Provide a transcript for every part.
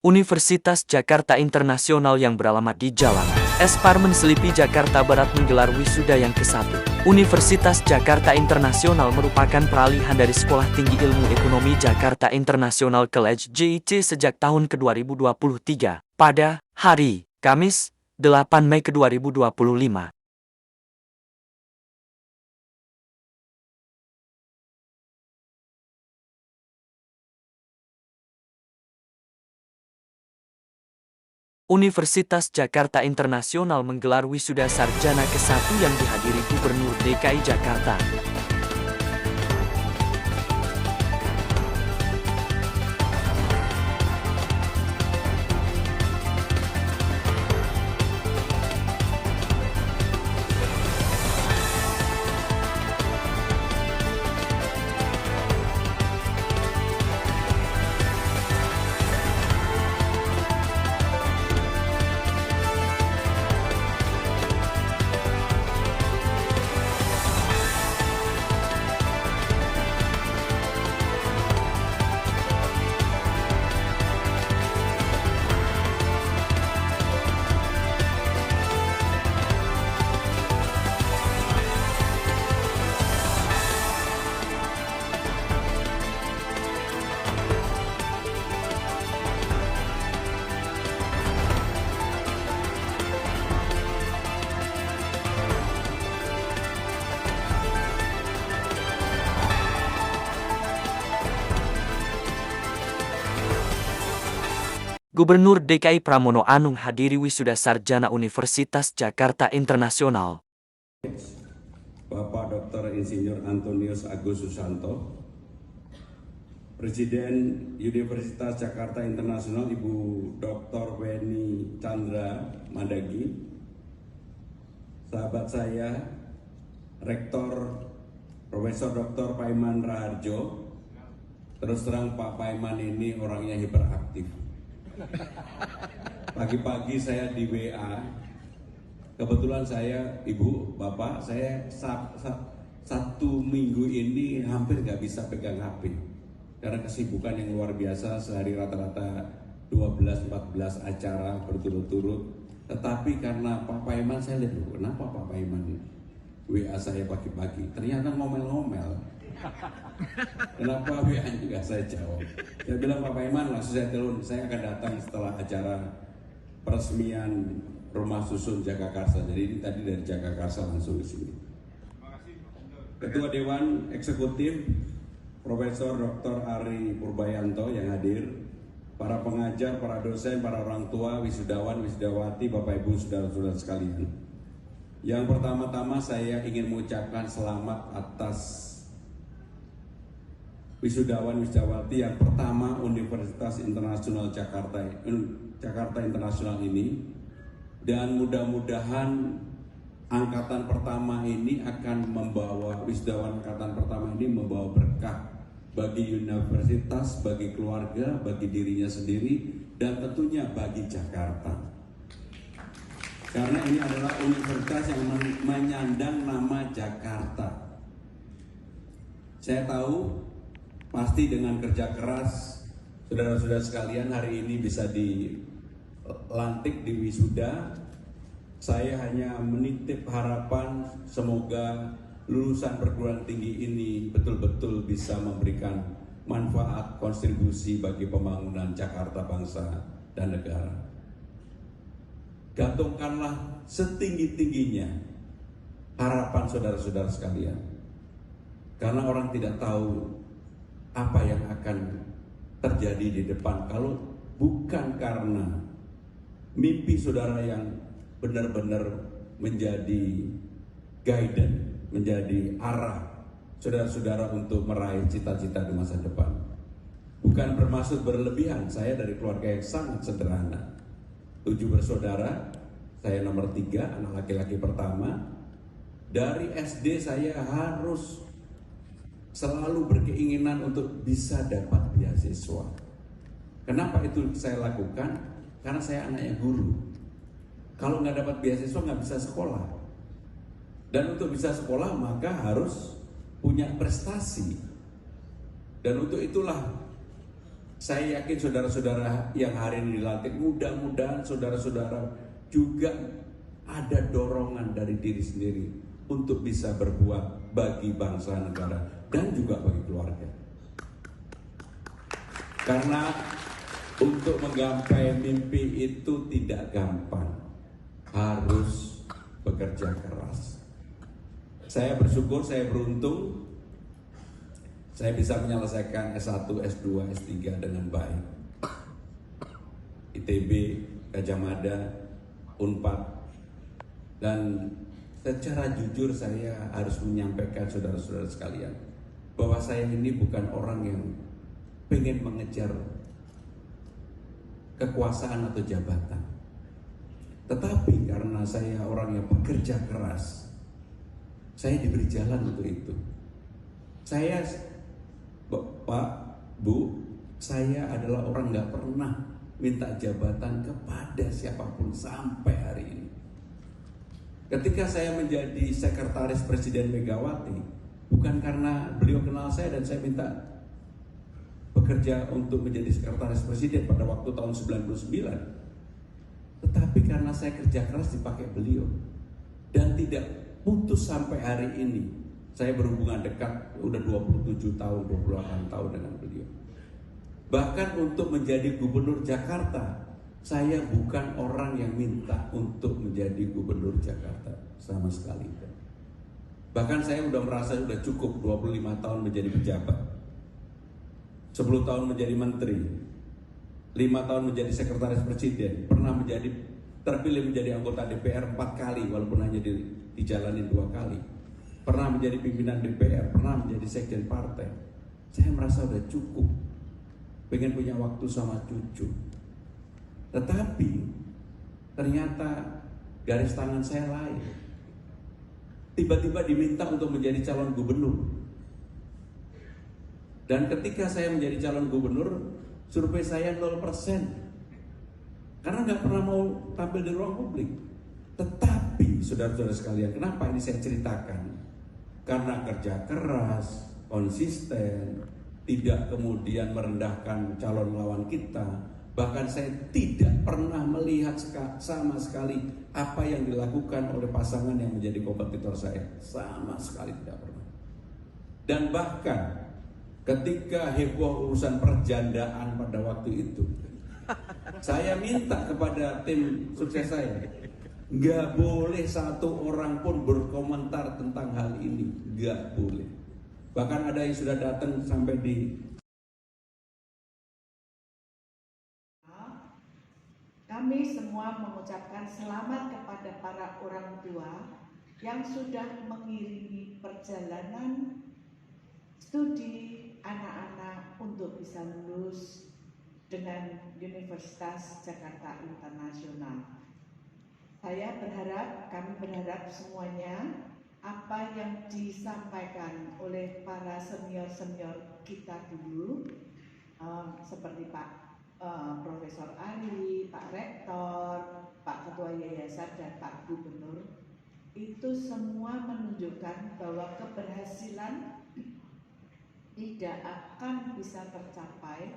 Universitas Jakarta Internasional yang beralamat di Jalan S. Parmen Selipi, Jakarta Barat menggelar wisuda yang ke-1. Universitas Jakarta Internasional merupakan peralihan dari Sekolah Tinggi Ilmu Ekonomi Jakarta International College (JIC) sejak tahun ke-2023 pada hari Kamis 8 Mei ke-2025. Universitas Jakarta Internasional menggelar wisuda sarjana ke-1 yang dihadiri Gubernur DKI Jakarta. Gubernur DKI Pramono Anung hadiri wisuda sarjana Universitas Jakarta Internasional. Bapak Dr. Insinyur Antonius Agus Susanto, Presiden Universitas Jakarta Internasional Ibu Dr. Weni Chandra Mandagi, sahabat saya, Rektor Profesor Dr. Paiman Raharjo. Terus terang Pak Paiman ini orangnya hiperaktif. Pagi-pagi saya di WA, kebetulan saya, Ibu, Bapak, saya satu minggu ini hampir nggak bisa pegang HP karena kesibukan yang luar biasa, sehari rata-rata 12-14 acara berturut-turut. Tetapi karena Pak Paiman, saya lihat, kenapa Pak Paiman WA saya pagi-pagi, ternyata ngomel-ngomel. Kenapa WA juga saya jawab. Saya bilang Pak Paiman, langsung saya telepon, saya akan datang setelah acara peresmian rumah susun Jagakarsa. Jadi ini tadi dari Jagakarsa langsung ke sini. Ketua Dewan Eksekutif Profesor Dr. Ari Purbayanto yang hadir, para pengajar, para dosen, para orang tua, wisudawan, wisudawati, Bapak Ibu, saudara-saudara sekalian. Yang pertama-tama saya ingin mengucapkan selamat atas wisudawan wisudawati yang pertama Universitas Internasional Jakarta Internasional ini, dan mudah-mudahan angkatan pertama ini akan membawa, wisudawan angkatan pertama ini membawa berkah bagi universitas, bagi keluarga, bagi dirinya sendiri, dan tentunya bagi Jakarta. Karena ini adalah universitas yang menyandang nama Jakarta. Saya tahu pasti dengan kerja keras saudara-saudara sekalian hari ini bisa dilantik di wisuda. Saya hanya menitip harapan semoga lulusan perguruan tinggi ini betul-betul bisa memberikan manfaat kontribusi bagi pembangunan Jakarta bangsa dan negara. Gantungkanlah setinggi-tingginya harapan saudara-saudara sekalian, karena orang tidak tahu apa yang akan terjadi di depan kalau bukan karena mimpi saudara yang benar-benar menjadi guidance, menjadi arah saudara-saudara untuk meraih cita-cita di masa depan. Bukan bermaksud berlebihan, saya dari keluarga yang sangat sederhana. 7 bersaudara, saya nomor 3, anak laki-laki pertama. Dari SD saya harus selalu berkeinginan untuk bisa dapat beasiswa. Kenapa itu saya lakukan? Karena saya anaknya guru. Kalau nggak dapat beasiswa nggak bisa sekolah. Dan untuk bisa sekolah maka harus punya prestasi. Dan untuk itulah Saya yakin saudara-saudara yang hari ini dilantik, mudah-mudahan saudara-saudara juga ada dorongan dari diri sendiri untuk bisa berbuat bagi bangsa negara dan juga bagi keluarga. Karena untuk menggapai mimpi itu tidak gampang, harus bekerja keras. Saya bersyukur, saya beruntung, saya bisa menyelesaikan S1, S2, S3 dengan baik. ITB, Gajah Mada, Unpad. Dan secara jujur saya harus menyampaikan saudara-saudara sekalian bahwa saya ini bukan orang yang pengen mengejar kekuasaan atau jabatan. Tetapi karena saya orang yang bekerja keras, saya diberi jalan untuk itu. Saya, Pak, Bu, saya adalah orang nggak pernah minta jabatan kepada siapapun sampai hari ini. Ketika saya menjadi sekretaris Presiden Megawati, bukan karena beliau kenal saya dan saya minta bekerja untuk menjadi sekretaris Presiden pada waktu tahun 99, tetapi karena saya kerja keras dipakai beliau dan tidak putus sampai hari ini. Saya berhubungan dekat udah 27 tahun, 28 tahun dengan beliau. Bahkan untuk menjadi gubernur Jakarta, saya bukan orang yang minta untuk menjadi gubernur Jakarta sama sekali. Bahkan saya udah merasa sudah cukup 25 tahun menjadi pejabat, 10 tahun menjadi menteri, 5 tahun menjadi sekretaris presiden, pernah terpilih menjadi anggota DPR 4 kali walaupun hanya dijalanin 2 kali. Pernah menjadi pimpinan DPR, pernah menjadi sekjen partai. Saya merasa udah cukup, pengen punya waktu sama cucu. Tetapi ternyata garis tangan saya lain. Tiba-tiba diminta untuk menjadi calon gubernur. Dan ketika saya menjadi calon gubernur, survei saya 0%. Karena nggak pernah mau tampil di ruang publik. Tetapi saudara-saudara sekalian, kenapa ini saya ceritakan? Karena kerja keras, konsisten, tidak kemudian merendahkan calon lawan kita. Bahkan saya tidak pernah melihat sama sekali apa yang dilakukan oleh pasangan yang menjadi kompetitor saya. Sama sekali tidak pernah. Dan bahkan ketika heboh urusan perjandaan pada waktu itu, saya minta kepada tim sukses saya, nggak boleh satu orang pun berkomentar tentang hal ini, nggak boleh. Bahkan ada yang sudah datang sampai di kami semua mengucapkan selamat kepada para orang tua yang sudah mengiringi perjalanan studi anak-anak untuk bisa lulus dengan Universitas Jakarta Internasional. Kami berharap semuanya apa yang disampaikan oleh para senior-senior kita dulu, seperti Pak Profesor Ali, Pak Rektor, Pak Ketua Yayasan dan Pak Gubernur, itu semua menunjukkan bahwa keberhasilan tidak akan bisa tercapai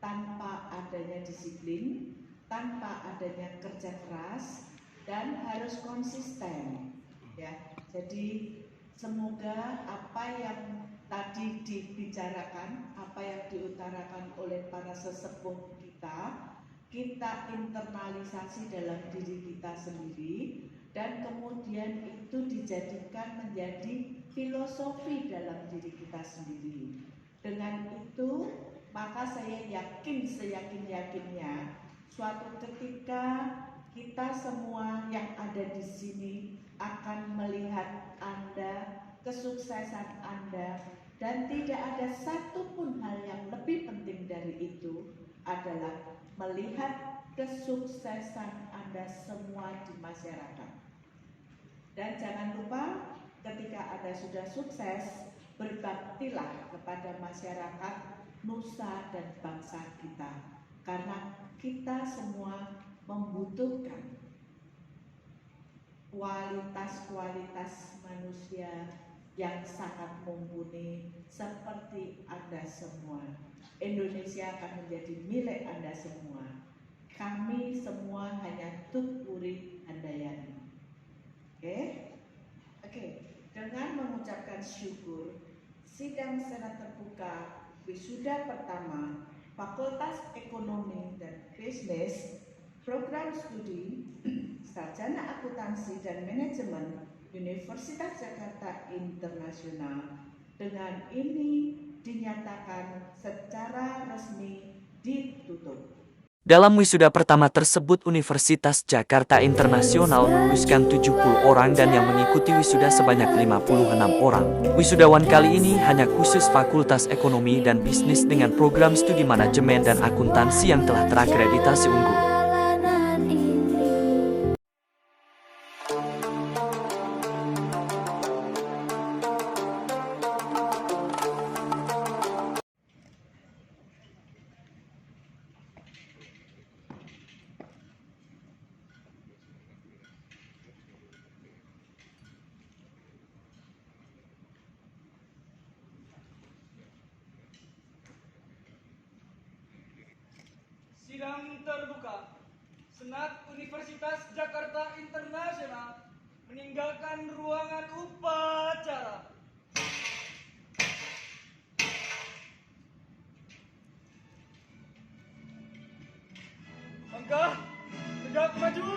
tanpa adanya disiplin, tanpa adanya kerja keras, dan harus konsisten. Ya, jadi semoga apa yang tadi dibicarakan, apa yang diutarakan oleh para sesepuh kita internalisasi dalam diri kita sendiri, dan kemudian itu dijadikan menjadi filosofi dalam diri kita sendiri. Dengan itu, maka saya yakin seyakin-yakinnya suatu ketika kita semua yang ada di sini akan melihat Anda, kesuksesan Anda, dan tidak ada satupun hal yang lebih penting dari itu adalah melihat kesuksesan Anda semua di masyarakat. Dan jangan lupa, ketika Anda sudah sukses, berbaktilah kepada masyarakat, nusa dan bangsa kita. Karena kita semua membutuhkan kualitas-kualitas manusia yang sangat mumpuni seperti Anda semua. Indonesia akan menjadi milik Anda semua. Kami semua hanya tuturi handayani. Oke? Oke, dengan mengucapkan syukur, sidang senat terbuka wisuda pertama Fakultas Ekonomi dan Bisnis, Program Studi Sarjana Akuntansi dan Manajemen Universitas Jakarta Internasional dengan ini dinyatakan secara resmi ditutup. Dalam wisuda pertama tersebut, Universitas Jakarta Internasional meluluskan 70 orang dan yang mengikuti wisuda sebanyak 56 orang. Wisudawan kali ini hanya khusus Fakultas Ekonomi dan Bisnis dengan program studi manajemen dan akuntansi yang telah terakreditasi unggul. Sidang terbuka. Senat Universitas Jakarta Internasional meninggalkan ruangan upacara. Langkah tegak maju.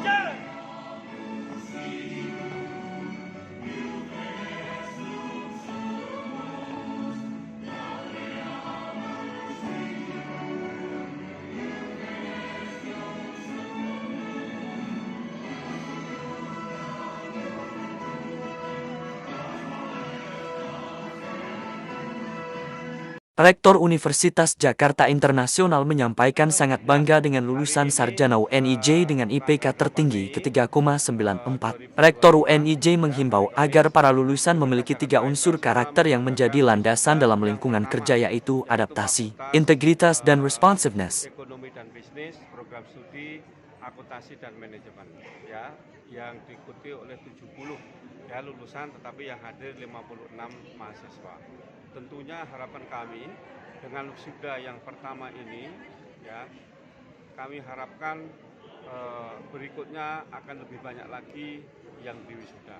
Jalan. Rektor Universitas Jakarta Internasional menyampaikan sangat bangga dengan lulusan sarjana UNIJ dengan IPK tertinggi ke-3,94. Rektor UNIJ menghimbau agar para lulusan memiliki 3 unsur karakter yang menjadi landasan dalam lingkungan kerja, yaitu adaptasi, integritas, dan responsiveness. Ekonomi dan bisnis, program studi akuntansi dan manajemen, ya, yang diikuti oleh 70 ya lulusan, tetapi yang hadir 56 mahasiswa. Tentunya harapan kami dengan wisuda yang pertama ini, ya, kami harapkan berikutnya akan lebih banyak lagi yang diwisuda.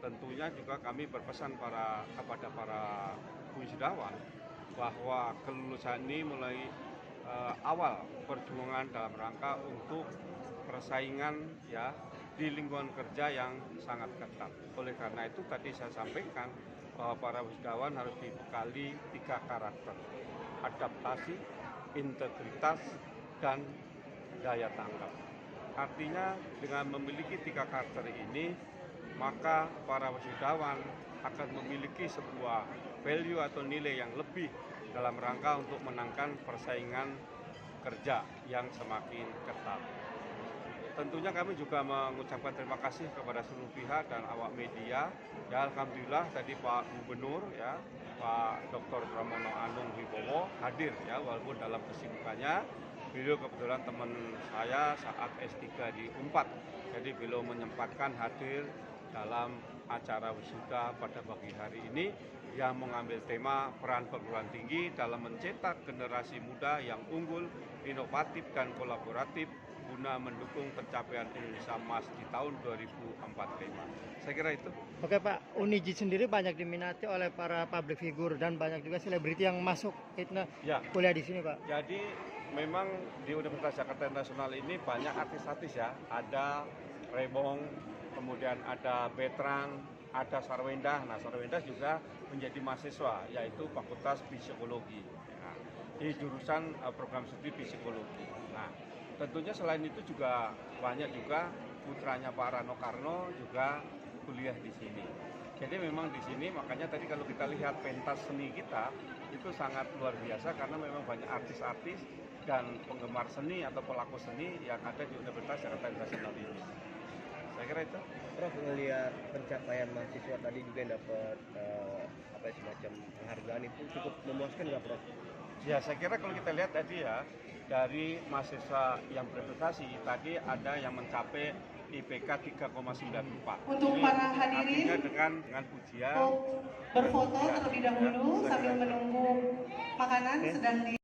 Tentunya juga kami berpesan kepada para wisudawan bahwa kelulusan ini mulai awal perjuangan dalam rangka untuk persaingan, ya, di lingkungan kerja yang sangat ketat. Oleh karena itu tadi saya sampaikan bahwa para wisudawan harus dibekali 3 karakter: adaptasi, integritas, dan daya tanggap. Artinya dengan memiliki 3 karakter ini, maka para wisudawan akan memiliki sebuah value atau nilai yang lebih dalam rangka untuk menangkan persaingan kerja yang semakin ketat. Tentunya kami juga mengucapkan terima kasih kepada seluruh pihak dan awak media. Ya, alhamdulillah tadi Pak Gubernur, ya, Pak Dr. Pramono Anung Wibowo hadir, ya, walaupun dalam kesibukannya. Beliau kebetulan teman saya saat S3 di Unpad. Jadi beliau menyempatkan hadir dalam acara wisuda pada pagi hari ini yang mengambil tema peran perguruan tinggi dalam mencetak generasi muda yang unggul, inovatif, dan kolaboratif guna mendukung pencapaian Indonesia Emas di tahun 2045. Saya kira itu. Oke Pak, UNIJ sendiri banyak diminati oleh para public figure dan banyak juga selebriti yang masuk kuliah di sini Pak. Jadi memang di Universitas Jakarta Internasional ini banyak artis-artis, ya. Ada Rebong, kemudian ada Betran, ada Sarwendah. Nah, Sarwendah juga menjadi mahasiswa, yaitu Fakultas Psikologi, ya, di jurusan program studi psikologi. Nah, tentunya selain itu juga banyak juga putranya Pak Rano Karno juga kuliah di sini. Jadi memang di sini makanya tadi kalau kita lihat pentas seni kita itu sangat luar biasa karena memang banyak artis-artis dan penggemar seni atau pelaku seni yang ada di Universitas Jakarta Internasional ini. Saya kira itu. Prof, melihat pencapaian mahasiswa tadi juga yang dapat semacam penghargaan itu cukup memuaskan nggak Prof? Ya, saya kira kalau kita lihat tadi, ya, dari mahasiswa yang berprestasi tadi ada yang mencapai IPK 3,94. Untuk Jadi, para hadirin, artinya dengan pujian berfoto terlebih dahulu sambil menunggu makanan sedang di